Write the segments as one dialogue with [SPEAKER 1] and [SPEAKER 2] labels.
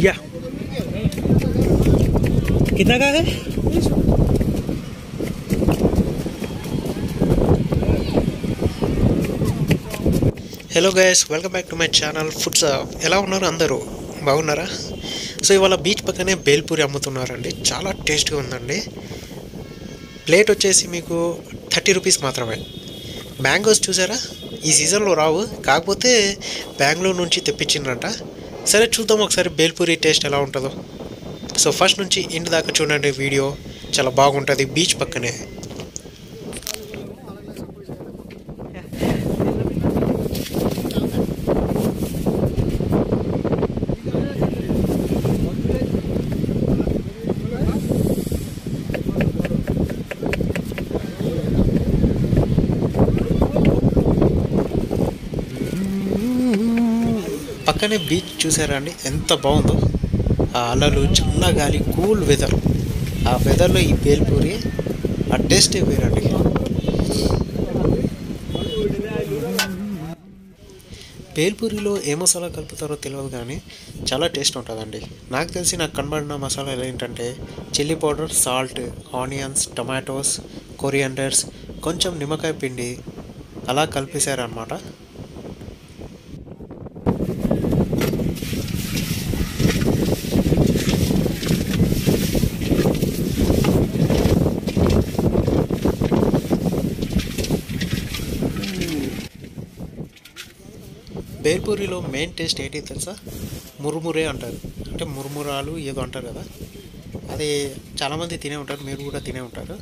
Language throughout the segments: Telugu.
[SPEAKER 1] या कितना का है? Hello guys, welcome back to my channel foods. ఎలా ఉన్నారు అందరూ? బాగున్నారా? సో ఇవాళ బీచ్ పక్కనే బేల్పూరి అమ్ముతున్నారండి. చాలా టేస్ట్గా ఉందండి. ప్లేట్ వచ్చేసి మీకు 30 రూపీస్ మాత్రమే. మ్యాంగోస్ చూసారా? ఈ సీజన్లో రావు, కాకపోతే బెంగళూరు నుంచి తెప్పించిండ్రంట. సరే చూద్దాం ఒకసారి బేల్పూరి టేస్ట్ ఎలా ఉంటుందో. సో ఫస్ట్ నుంచి ఇంటి దాకా చూడండి వీడియో, చాలా బాగుంటుంది. బీచ్ పక్కనే. పక్కనే బీచ్ చూసారా అండి, ఎంత బాగుందో. ఆ అలలు, చల్ల గాలి, కూల్ వెదర్. ఆ వెదర్లో ఈ బేల్పూరి ఆ టేస్టే వేరండి. బేల్పూరిలో ఏ మసాలా కలుపుతారో తెలియదు కానీ చాలా టేస్ట్ ఉంటుందండి. నాకు తెలిసి నాకు కనబడిన మసాలాలు ఏంటంటే chilli powder, salt, onions, tomatoes, corianders, కొంచెం నిమ్మకాయ పిండి అలా కలిపేశారనమాట. బేల్పూరిలో మెయిన్ టేస్ట్ ఏంటి తెలుసా? మురుమురే అంటారు, అంటే మురుమురాలు ఏదో అంటారు కదా, అది చాలామంది తినే ఉంటారు, మీరు కూడా తినే ఉంటారు.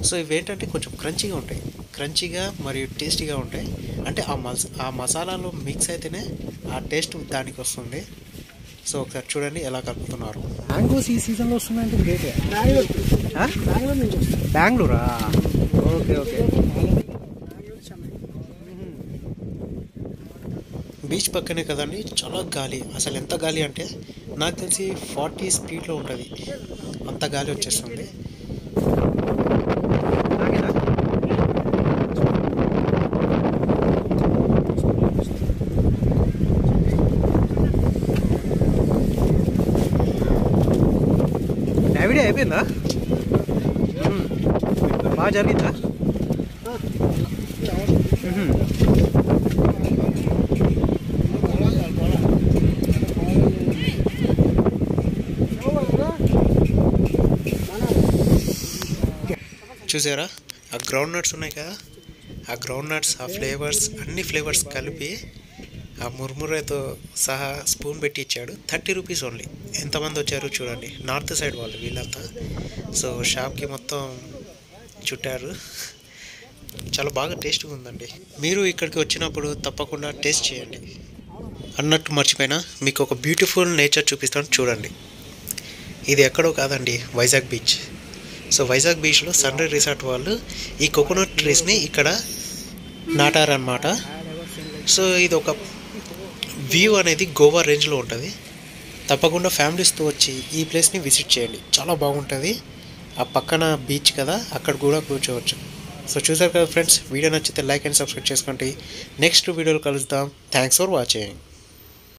[SPEAKER 1] సో ఇవేంటంటే కొంచెం క్రంచీగా ఉంటాయి, క్రంచీగా మరియు టేస్టీగా ఉంటాయి. అంటే ఆ మసాలాలో మిక్స్ అయితేనే ఆ టేస్ట్ దానికి వస్తుంది. సో ఒకసారి చూడండి ఎలా కలుపుతున్నారు. మ్యాంగోస్ ఈ సీజన్లో వస్తున్నాయంటే గ్రేట్. బెంగళూరు నుంచి వస్తుంది. బెంగళూరా? Okay okay. బీచ్ పక్కనే కదండి, చాలా గాలి. అసలు ఎంత గాలి అంటే నాకు తెలిసి 40 స్పీడ్లో ఉంటుంది, అంత గాలి వచ్చేస్తుంది. డావిడే అయిపోయిందా? బాగా జరిగిందా? చూసారా ఆ గ్రౌండ్ నట్స్ ఉన్నాయి కదా, ఆ గ్రౌండ్ నట్స్, ఆ ఫ్లేవర్స్, అన్ని ఫ్లేవర్స్ కలిపి ఆ ముర్మురేతో సహా స్పూన్ పెట్టి ఇచ్చాడు. 30 రూపీస్ ఓన్లీ. ఎంతమంది వచ్చారు చూడండి, నార్త్ సైడ్ వాళ్ళు వీళ్ళంతా. సో షాప్కి మొత్తం చుట్టారు. చాలా బాగా టేస్ట్గా ఉందండి. మీరు ఇక్కడికి వచ్చినప్పుడు తప్పకుండా టేస్ట్ చేయండి. అన్నట్టు మర్చిపోయినా, మీకు ఒక బ్యూటిఫుల్ నేచర్ చూపిస్తాను చూడండి. ఇది ఎక్కడో కాదండి, వైజాగ్ బీచ్. సో వైజాగ్ బీచ్లో సన్ రైజ్ రిసార్ట్ వాళ్ళు ఈ కోకోనట్ ట్రీస్ని ఇక్కడ నాటారనమాట. సో ఇది ఒక వ్యూ అనేది గోవా రేంజ్లో ఉంటుంది. తప్పకుండా ఫ్యామిలీస్తో వచ్చి ఈ ప్లేస్ని విజిట్ చేయండి, చాలా బాగుంటుంది. ఆ పక్కన బీచ్ కదా, అక్కడ కూడా కూర్చోవచ్చు. సో చూసారు కదా ఫ్రెండ్స్, వీడియో నచ్చితే లైక్ అండ్ సబ్స్క్రైబ్ చేసుకోండి. నెక్స్ట్ వీడియోలో కలుద్దాం. Thanks for watching.